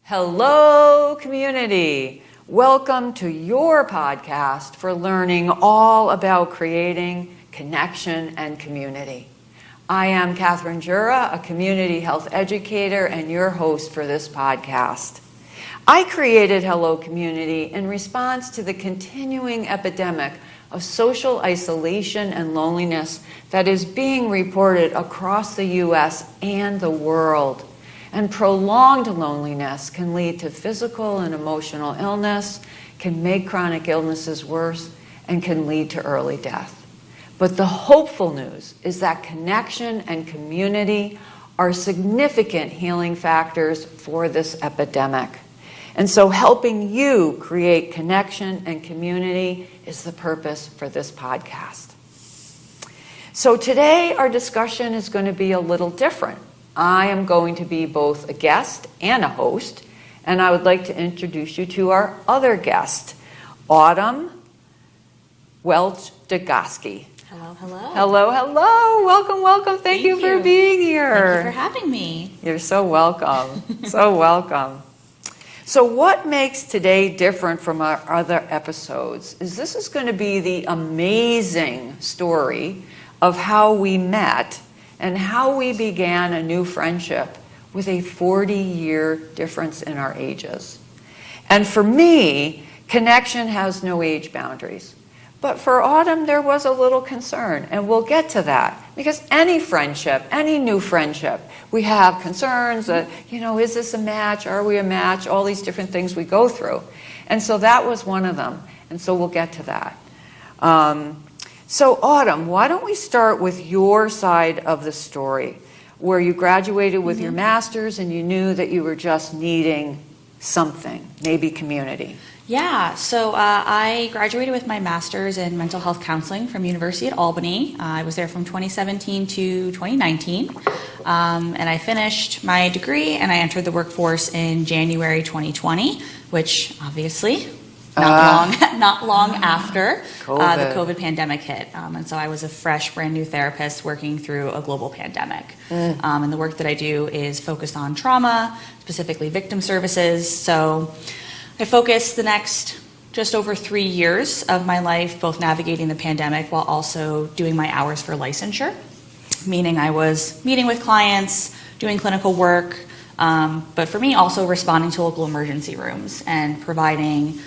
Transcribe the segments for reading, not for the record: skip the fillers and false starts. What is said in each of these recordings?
Hello, community. Welcome to your podcast for learning all about creating connection and community. I am Catherine Jura, a community health educator and your host for this podcast. I created Hello Community in response to the continuing epidemic of social isolation and loneliness that is being reported across the U.S. and the world. And prolonged loneliness can lead to physical and emotional illness, can make chronic illnesses worse, and can lead to early death. But the hopeful news is that connection and community are significant healing factors for this epidemic. And so helping you create connection and community is the purpose for this podcast. So today our discussion is going to be a little different. I am going to be both a guest and a host, and I would like to introduce you to our other guest, Autumn Welch-Degoski. Hello, hello. Hello, hello. Welcome, welcome. Thank you for being here. Thank you for having me. You're so welcome. So welcome. So what makes today different from our other episodes is this is going to be the amazing story of how we met and how we began a new friendship with a 40-year difference in our ages. And for me, connection has no age boundaries. But for Autumn, there was a little concern, and we'll get to that. Because any friendship, any new friendship, we have concerns that, is this a match? Are we a match? All these different things we go through. And so that was one of them. And so we'll get to that. So Autumn, why don't we start with your side of the story, where you graduated with your master's and you knew that you were just needing something, maybe community. Yeah, so I graduated with my master's in mental health counseling from University at Albany. I was there from 2017 to 2019, and I finished my degree and I entered the workforce in January 2020, which obviously not long after the COVID pandemic hit. And so I was a fresh, brand new therapist working through a global pandemic. And the work that I do is focused on trauma, specifically victim services. So I focused the next just over 3 years of my life, both navigating the pandemic while also doing my hours for licensure, meaning I was meeting with clients, doing clinical work, but for me also responding to local emergency rooms and providing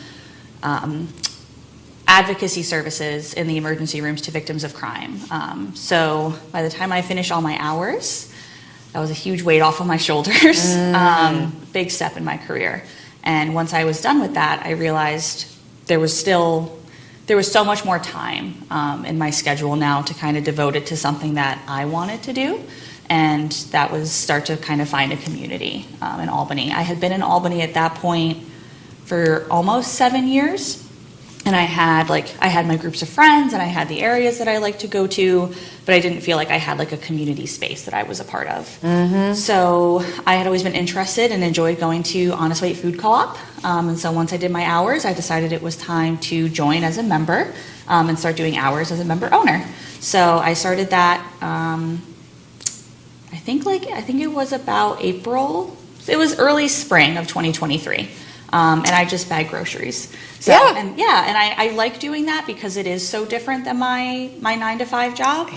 advocacy services in the emergency rooms to victims of crime. So by the time I finished all my hours, that was a huge weight off of my shoulders, big step in my career. And once I was done with that, I realized there was so much more time in my schedule now to kind of devote it to something that I wanted to do. And that was start to kind of find a community in Albany. I had been in Albany at that point for almost 7 years. And I had my groups of friends and I had the areas that I like to go to, but I didn't feel like I had like a community space that I was a part of. So I had always been interested and enjoyed going to Honest Weight Food Co-op. And so once I did my hours, I decided it was time to join as a member and start doing hours as a member owner. So I started that, I think it was about April. It was early spring of 2023. And I just bag groceries. So, and I like doing that because it is so different than my 9-to-5 job.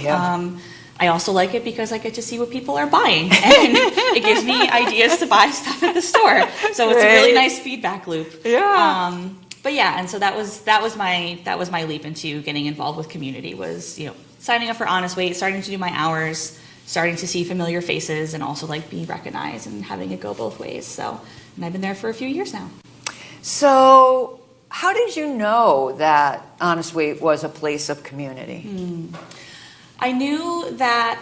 I also like it because I get to see what people are buying, and it gives me ideas to buy stuff at the store. So it's a really nice feedback loop. And so that was my leap into getting involved with community was signing up for Honest Weight, starting to do my hours, starting to see familiar faces, and also be recognized and having it go both ways. So, and I've been there for a few years now. So how did you know that Honest Weight was a place of community? I knew that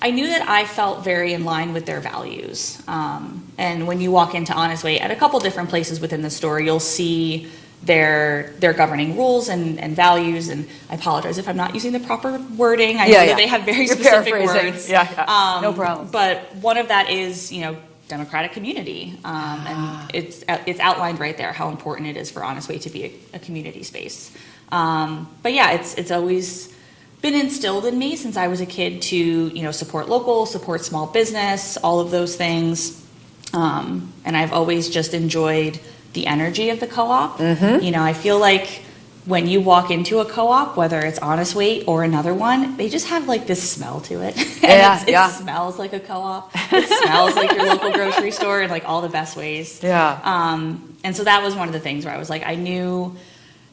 I felt very in line with their values. And when you walk into Honest Weight at a couple different places within the store, you'll see their governing rules and values. And I apologize if I'm not using the proper wording. I know that they have very specific words. No problem. But one of that is, democratic community. And it's outlined right there how important it is for Honest Weight to be a community space. It's always been instilled in me since I was a kid to, support local, support small business, all of those things. And I've always just enjoyed the energy of the co-op. You know, I feel like when you walk into a co-op, whether it's Honest Weight or another one, they just have like this smell to it. And it smells like a co-op. It smells like your local grocery store in like all the best ways. And so that was one of the things where I was like, I knew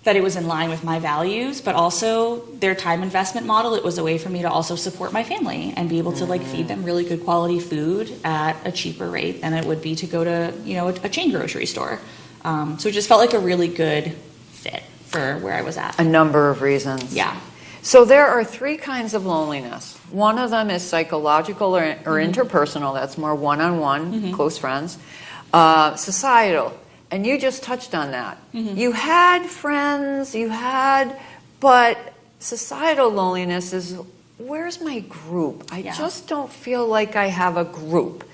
that it was in line with my values, but also their time investment model. It was a way for me to also support my family and be able to like feed them really good quality food at a cheaper rate than it would be to go to, you know, a chain grocery store. So it just felt like a really good fit for where I was at. A number of reasons. Yeah. So there are three kinds of loneliness. One of them is psychological or interpersonal. That's more one-on-one, close friends. Societal. And you just touched on that. You had friends, but societal loneliness is, where's my group? I just don't feel like I have a group.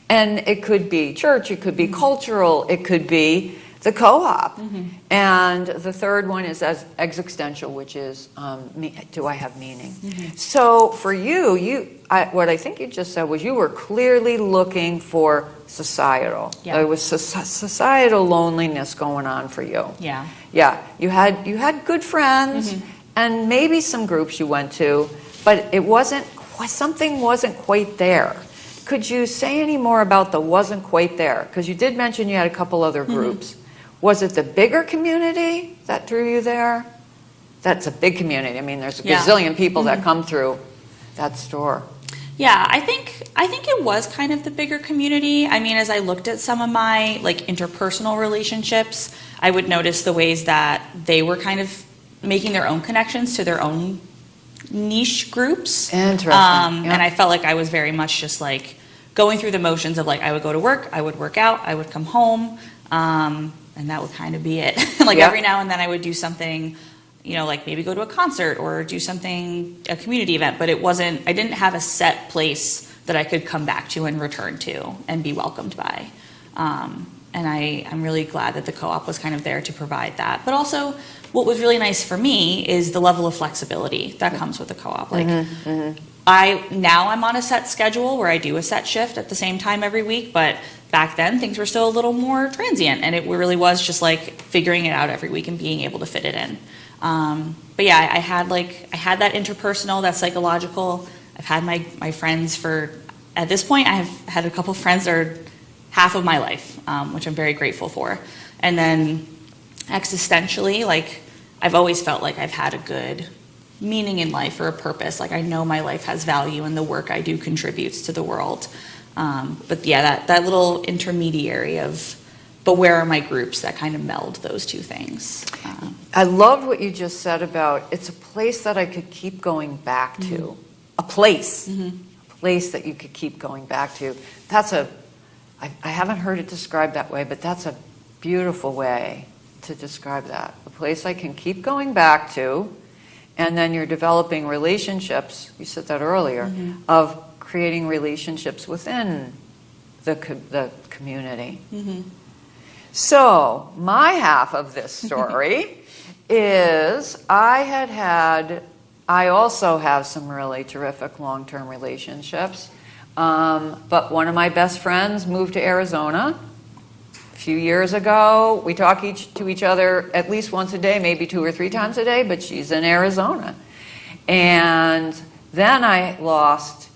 And it could be church, it could be cultural, it could be the co-op. And the third one is as existential, which is, do I have meaning? So for you, what I think you just said was you were clearly looking for societal. There was societal loneliness going on for you. You had good friends and maybe some groups you went to, but something wasn't quite there. Could you say any more about the wasn't quite there? Because you did mention you had a couple other groups. Was it the bigger community that drew you there? That's a big community. I mean, there's a gazillion people that come through that store. Yeah, I think it was kind of the bigger community. I mean, as I looked at some of my like interpersonal relationships, I would notice the ways that they were kind of making their own connections to their own niche groups. Interesting. And I felt like I was very much just like going through the motions of like I would go to work, I would work out, I would come home, and that would kind of be it. Like every now and then I would do something, you know, like maybe go to a concert or do something, a community event, but I didn't have a set place that I could come back to and return to and be welcomed by. And I'm really glad that the co-op was kind of there to provide that. But also what was really nice for me is the level of flexibility that comes with the co-op. Like I'm on a set schedule where I do a set shift at the same time every week, but back then things were still a little more transient, and it really was just like figuring it out every week and being able to fit it in. But yeah, I had that interpersonal, that psychological. I've had my friends at this point, I have had a couple friends that are half of my life, which I'm very grateful for. And then existentially, like I've always felt like I've had a good meaning in life or a purpose. Like I know my life has value and the work I do contributes to the world. But yeah, that little intermediary of, but where are my groups, that kind of meld those two things. I loved what you just said about it's a place that I could keep going back to. A place that you could keep going back to. I haven't heard it described that way, but that's a beautiful way to describe that. A place I can keep going back to, and then you're developing relationships, you said that earlier, of creating relationships within the community. So my half of this story is I also have some really terrific long-term relationships, but one of my best friends moved to Arizona a few years ago. We talk to each other at least once a day, maybe 2 or 3 times a day, but she's in Arizona. And then I lost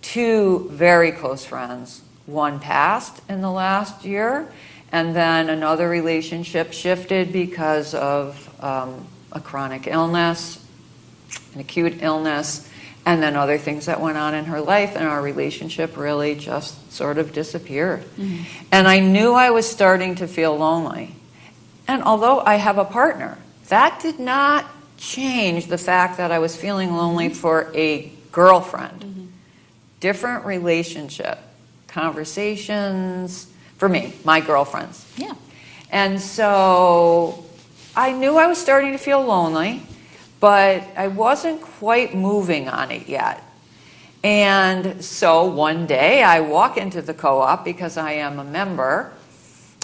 2 very close friends. One passed in the last year, and then another relationship shifted because of a chronic illness, an acute illness, and then other things that went on in her life, and our relationship really just sort of disappeared. And I knew I was starting to feel lonely. And although I have a partner, that did not change the fact that I was feeling lonely for a girlfriend. Different relationship, conversations, for me, my girlfriends. Yeah. And so I knew I was starting to feel lonely, but I wasn't quite moving on it yet. And so one day I walk into the co-op because I am a member,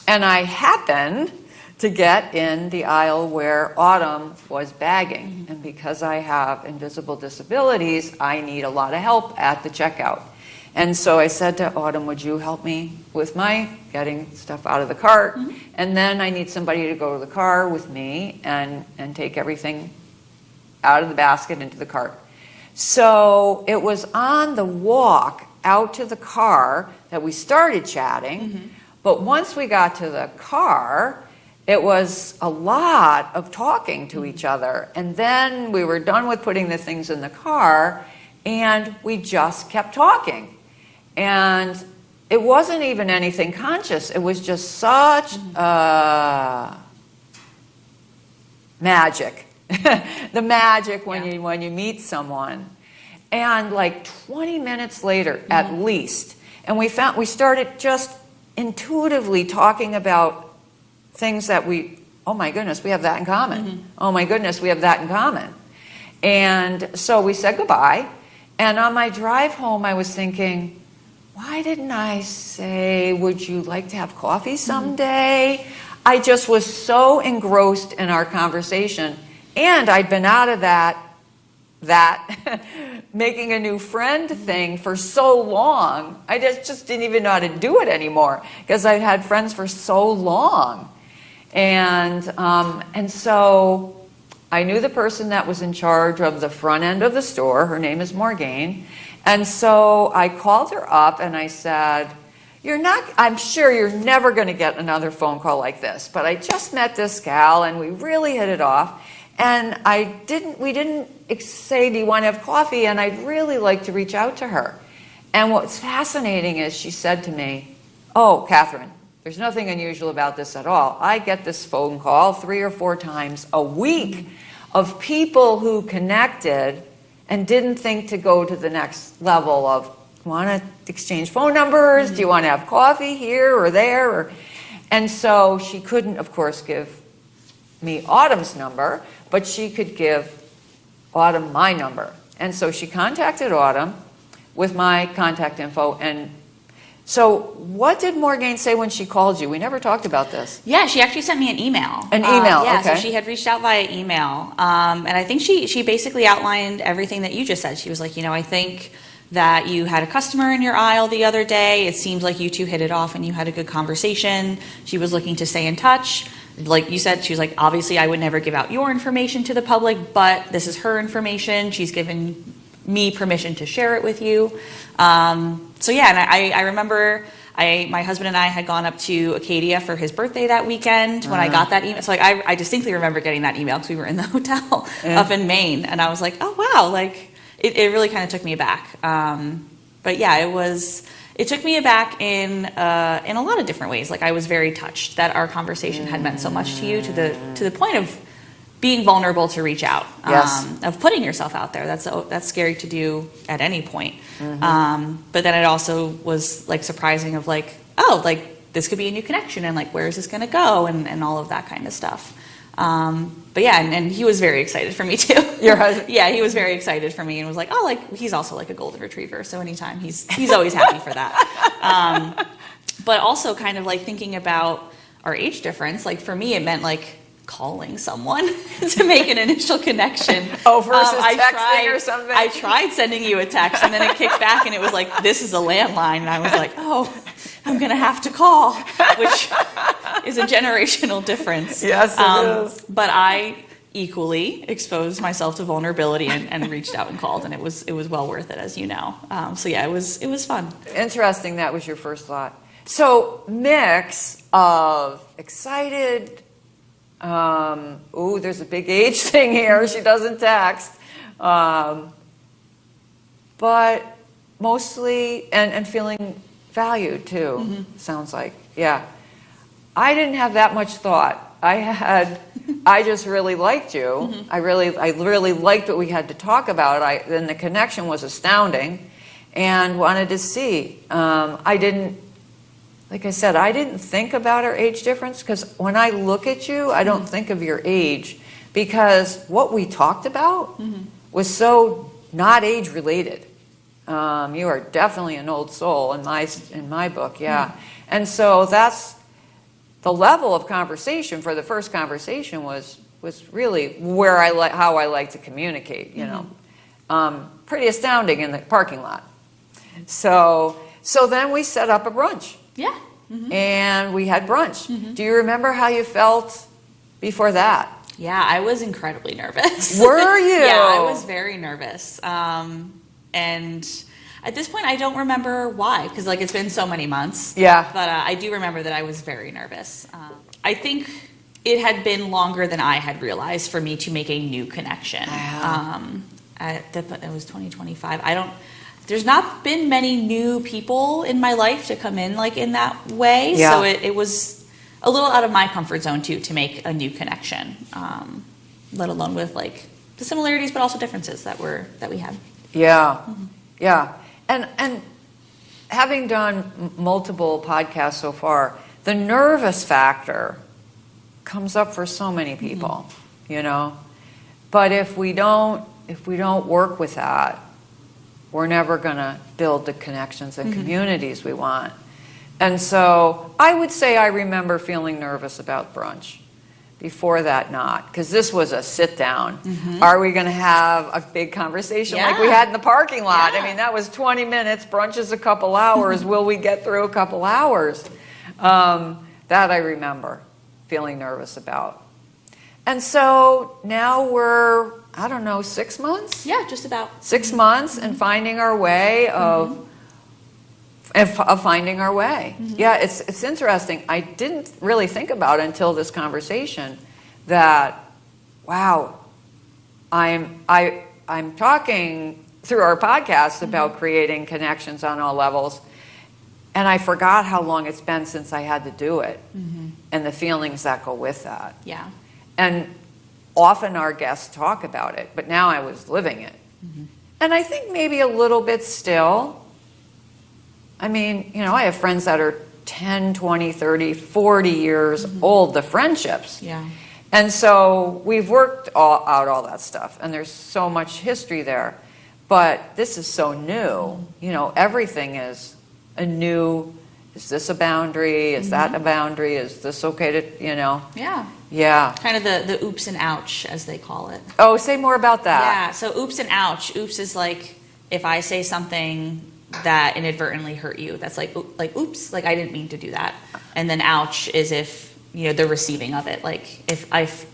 and I happened to get in the aisle where Autumn was bagging. And because I have invisible disabilities, I need a lot of help at the checkout. And so I said to Autumn, would you help me with my getting stuff out of the cart? And then I need somebody to go to the car with me and take everything out of the basket into the cart. So it was on the walk out to the car that we started chatting. But once we got to the car, it was a lot of talking to each other. And then we were done with putting the things in the car, and we just kept talking. And it wasn't even anything conscious. It was just such magic. The magic when you meet someone. And like 20 minutes later, at least, and we started just intuitively talking about things that oh my goodness, we have that in common. Oh my goodness, we have that in common. And so we said goodbye. And on my drive home, I was thinking, why didn't I say, would you like to have coffee someday? I just was so engrossed in our conversation. And I'd been out of that making a new friend thing for so long. I just didn't even know how to do it anymore because I'd had friends for so long. And so I knew the person that was in charge of the front end of the store. Her name is Morgane. And so I called her up and I said, I'm sure you're never going to get another phone call like this, but I just met this gal and we really hit it off. And we didn't say, do you want to have coffee? And I'd really like to reach out to her. And what's fascinating is she said to me, oh, Catherine, there's nothing unusual about this at all. I get this phone call 3 or 4 times a week of people who connected and didn't think to go to the next level of, want to exchange phone numbers? Do you want to have coffee here or there? And so she couldn't, of course, give me Autumn's number, but she could give Autumn my number. And so she contacted Autumn with my contact info. And so what did Morgane say when she called you? We never talked about this. Yeah, she actually sent me an email. An email, yeah, okay. So she had reached out via email. And I think she basically outlined everything that you just said. She was like, I think that you had a customer in your aisle the other day. It seems like you two hit it off and you had a good conversation. She was looking to stay in touch. Like you said, she was like, obviously I would never give out your information to the public, but this is her information. She's given me permission to share it with you. So yeah, and I remember my husband and I had gone up to Acadia for his birthday that weekend when I got that email. So like I distinctly remember getting that email because we were in the hotel up in Maine, and I was like, oh wow, like it really kind of took me aback. But yeah, it took me aback in a lot of different ways. Like I was very touched that our conversation had meant so much to you, to the point of being vulnerable to reach out, of putting yourself out there. That's scary to do at any point. But then it also was like surprising of like, oh, like this could be a new connection, and like where is this going to go, and all of that kind of stuff. But yeah, and he was very excited for me too. Your husband? Yeah, he was very excited for me and was like, oh, like he's also like a golden retriever, so anytime he's always happy for that. But also kind of like thinking about our age difference, like for me it meant like calling someone to make an initial connection. Oh, versus texting or something? I tried sending you a text and then it kicked back and it was like, this is a landline. And I was like, oh, I'm going to have to call, which is a generational difference. Yes, it is. But I equally exposed myself to vulnerability and reached out and called, and it was well worth it, as you know. So yeah, it was fun. Interesting, that was your first thought. So mix of excited, there's a big age thing here, she doesn't text, but mostly, and feeling valued too, sounds like, yeah. I didn't have that much thought. I just really liked you. I really liked what we had to talk about. Then the connection was astounding, and wanted to see. Like I said, I didn't think about our age difference, because when I look at you, I don't think of your age, because what we talked about was so not age related. You are definitely an old soul in my book, yeah. And so that's the level of conversation for the first conversation was really where how I like to communicate. You know, pretty astounding in the parking lot. So then we set up a brunch. Yeah. And we had brunch. Do you remember how you felt before that? Yeah, I was incredibly nervous. Were you? Yeah, I was very nervous. And at this point, I don't remember why, because like it's been so many months. Yeah. But I do remember that I was very nervous. I think it had been longer than I had realized for me to make a new connection. It was 2025. There's not been many new people in my life to come in like in that way. Yeah. So it was a little out of my comfort zone too, to make a new connection, let alone with like the similarities, but also differences that we had. Yeah. Yeah. And having done multiple podcasts so far, the nervous factor comes up for so many people, you know. But if we don't work with that, we're never going to build the connections and communities we want. And so I would say I remember feeling nervous about brunch. Before that, not. Because this was a sit down. Are we going to have a big conversation like we had in the parking lot? Yeah. I mean, that was 20 minutes. Brunch is a couple hours. Will we get through a couple hours? That I remember feeling nervous about. And so now we're, I don't know, 6 months? Yeah, just about. 6 months and finding our way of finding our way. Yeah, it's interesting. I didn't really think about it until this conversation that, wow, I'm talking through our podcast about creating connections on all levels, and I forgot how long it's been since I had to do it, and the feelings that go with that. Yeah. And often our guests talk about it, but now I was living it. And I think maybe a little bit still. I mean, you know, I have friends that are 10, 20, 30, 40 years old, the friendships. Yeah. And so we've worked out all that stuff, and there's so much history there. But this is so new. You know, everything is a new, is this a boundary? Is that a boundary? Is this okay to, you know? Yeah. Yeah. Kind of the oops and ouch, as they call it. Oh, say more about that. Yeah, so oops and ouch. Oops is like if I say something that inadvertently hurt you. That's like oops, like I didn't mean to do that. And then ouch is if, you know, the receiving of it. Like if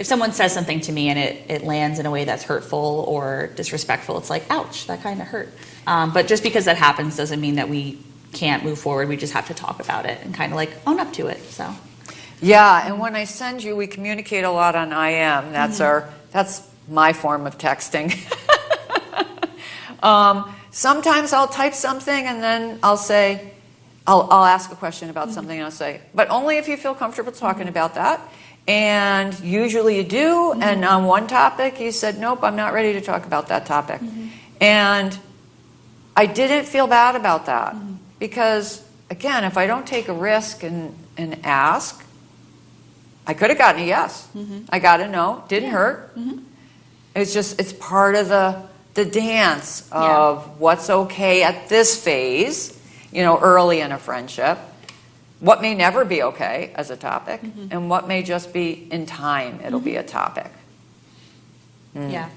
someone says something to me and it lands in a way that's hurtful or disrespectful, it's like, ouch, that kind of hurt. But just because that happens doesn't mean that we can't move forward. We just have to talk about it and kind of like own up to it. So. Yeah, and when I send you, we communicate a lot on IM. That's my form of texting. Sometimes I'll type something and then I'll say, I'll ask a question about something and I'll say, but only if you feel comfortable talking about that. And usually you do. And on one topic, you said, nope, I'm not ready to talk about that topic. And I didn't feel bad about that because, again, if I don't take a risk and ask, I could have gotten a yes. I got a no. Didn't hurt. It's part of the dance of what's okay at this phase, you know, early in a friendship, what may never be okay as a topic, and what may just be in time, it'll be a topic. Yeah.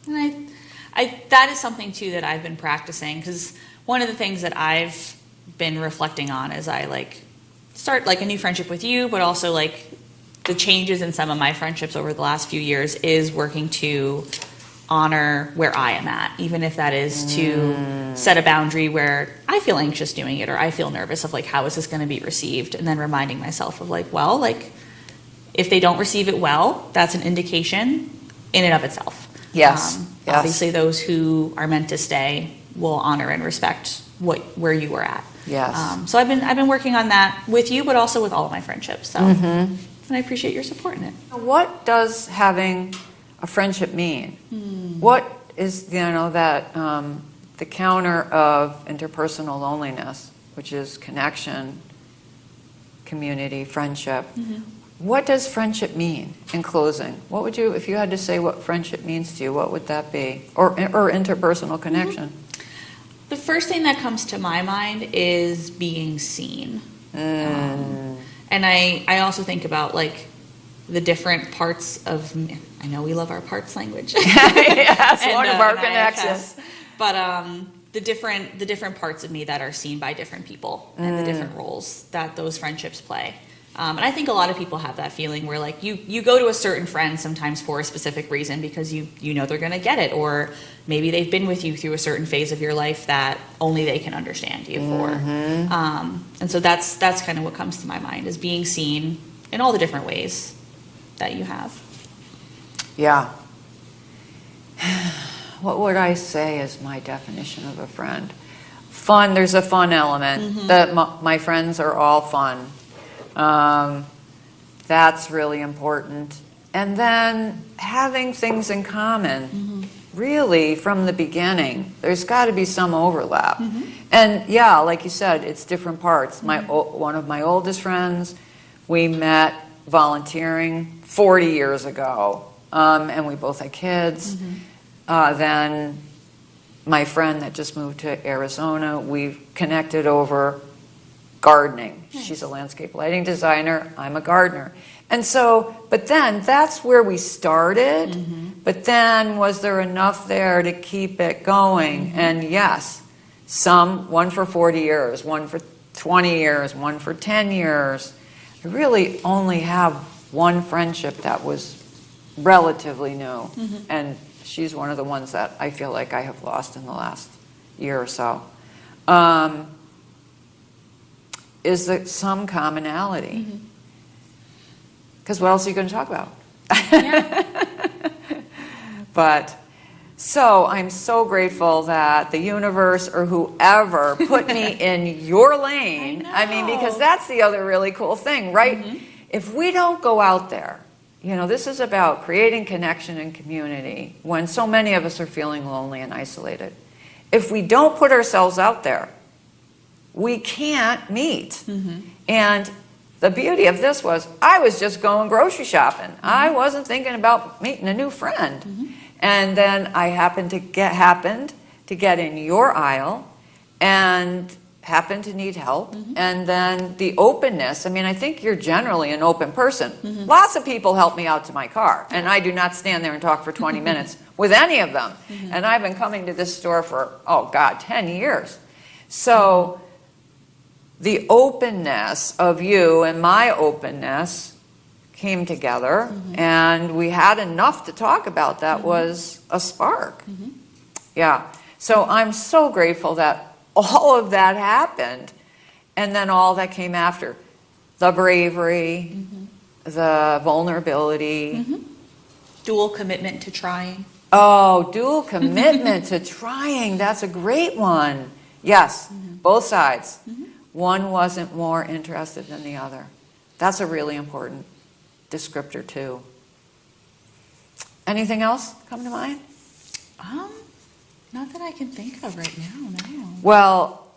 And I that is something too that I've been practicing, because one of the things that I've been reflecting on as I like start like a new friendship with you, but also like the changes in some of my friendships over the last few years is working to honor where I am at, even if that is to set a boundary where I feel anxious doing it or I feel nervous of like, how is this going to be received? And then reminding myself of like, well, like if they don't receive it well, that's an indication in and of itself. Yes. Obviously those who are meant to stay will honor and respect where you were at. Yes. So I've been working on that with you, but also with all of my friendships. So, and I appreciate your support in it. What does having a friendship mean? What is, you know, that the counter of interpersonal loneliness, which is connection, community, friendship. What does friendship mean in closing? What would you, if you had to say what friendship means to you, what would that be? Or interpersonal connection? The first thing that comes to my mind is being seen. And I also think about like the different parts of, I know we love our parts language. Yes, one of our connections. But the different parts of me that are seen by different people and the different roles that those friendships play. And I think a lot of people have that feeling where like you go to a certain friend sometimes for a specific reason because you know they're going to get it, or maybe they've been with you through a certain phase of your life that only they can understand you for. And so that's kind of what comes to my mind, is being seen in all the different ways that you have. Yeah. What would I say is my definition of a friend? Fun, there's a fun element. That my friends are all fun. That's really important. And then having things in common, really from the beginning, there's got to be some overlap. And yeah, like you said, it's different parts. One of my oldest friends, we met volunteering 40 years ago, and we both had kids. Then my friend that just moved to Arizona, we've connected over gardening. She's a landscape lighting designer. I'm a gardener. And so, but then that's where we started. But then was there enough there to keep it going? And yes, one for 40 years, one for 20 years, one for 10 years. I really only have one friendship that was relatively new. And she's one of the ones that I feel like I have lost in the last year or so. Is there some commonality? Because what else are you going to talk about? But so I'm so grateful that the universe or whoever put me in your lane. I mean, because that's the other really cool thing, right? If we don't go out there, you know, this is about creating connection and community when so many of us are feeling lonely and isolated. If we don't put ourselves out there, we can't meet. And the beauty of this was I was just going grocery shopping. I wasn't thinking about meeting a new friend. And then I happened to get in your aisle and happened to need help. And then the openness, I mean, I think you're generally an open person. Lots of people help me out to my car, and I do not stand there and talk for 20 minutes with any of them. And I've been coming to this store for, 10 years. So the openness of you and my openness came together, and we had enough to talk about that was a spark. Yeah. So I'm so grateful that all of that happened, and then all that came after. The bravery, the vulnerability. Dual commitment to trying. Oh, dual commitment to trying. That's a great one. Yes, both sides. One wasn't more interested than the other. That's a really important descriptor too. Anything else come to mind? Not that I can think of right now, no. Well,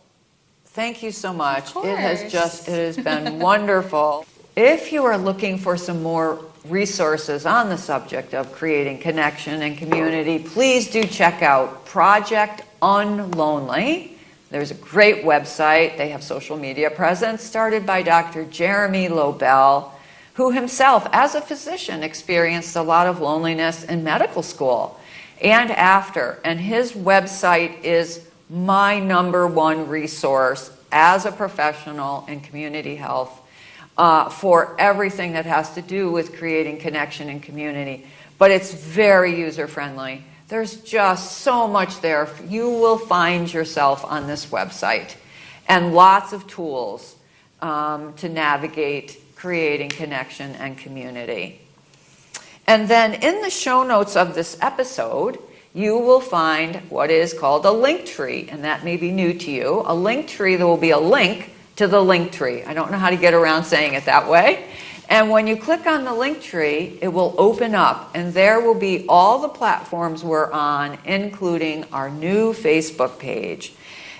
thank you so much. It has been wonderful. If you are looking for some more resources on the subject of creating connection and community, please do check out Project Unlonely. There's a great website. They have social media presence started by Dr. Jeremy Lobel, who himself, as a physician, experienced a lot of loneliness in medical school and after. And his website is my #1 resource as a professional in community health for everything that has to do with creating connection and community. But it's very user-friendly. There's just so much there. You will find yourself on this website, and lots of tools to navigate creating connection and community. And then in the show notes of this episode, you will find what is called a link tree, and that may be new to you. A link tree, there will be a link to the link tree. I don't know how to get around saying it that way. And when you click on the link tree, it will open up, and there will be all the platforms we're on, including our new Facebook page.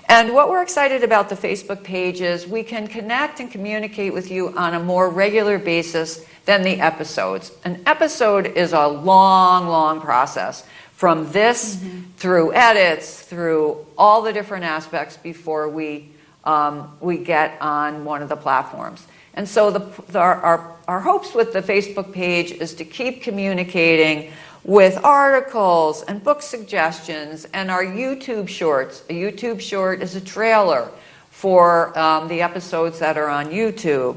And what we're excited about the Facebook page is we can connect and communicate with you on a more regular basis than the episodes. An episode is a long, long process, from this through edits, through all the different aspects before we get on one of the platforms. And so our hopes with the Facebook page is to keep communicating with articles and book suggestions and our YouTube shorts. A YouTube short is a trailer for the episodes that are on YouTube,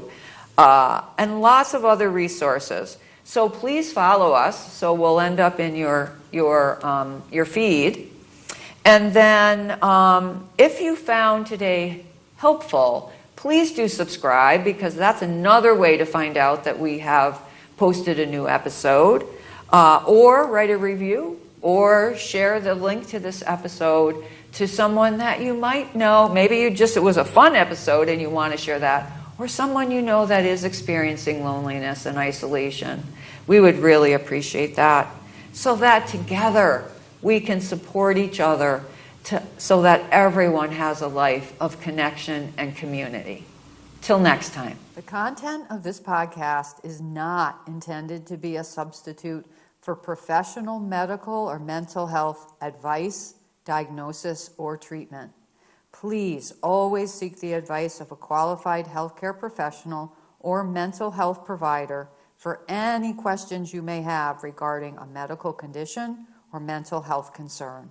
and lots of other resources. So please follow us, so we'll end up in your feed. And then if you found today helpful, please do subscribe, because that's another way to find out that we have posted a new episode. Or write a review, or share the link to this episode to someone that you might know. Maybe it was a fun episode and you want to share that, or someone you know that is experiencing loneliness and isolation. We would really appreciate that, so that together we can support each other so that everyone has a life of connection and community. Till next time. The content of this podcast is not intended to be a substitute for professional medical or mental health advice, diagnosis, or treatment. Please always seek the advice of a qualified healthcare professional or mental health provider for any questions you may have regarding a medical condition or mental health concern.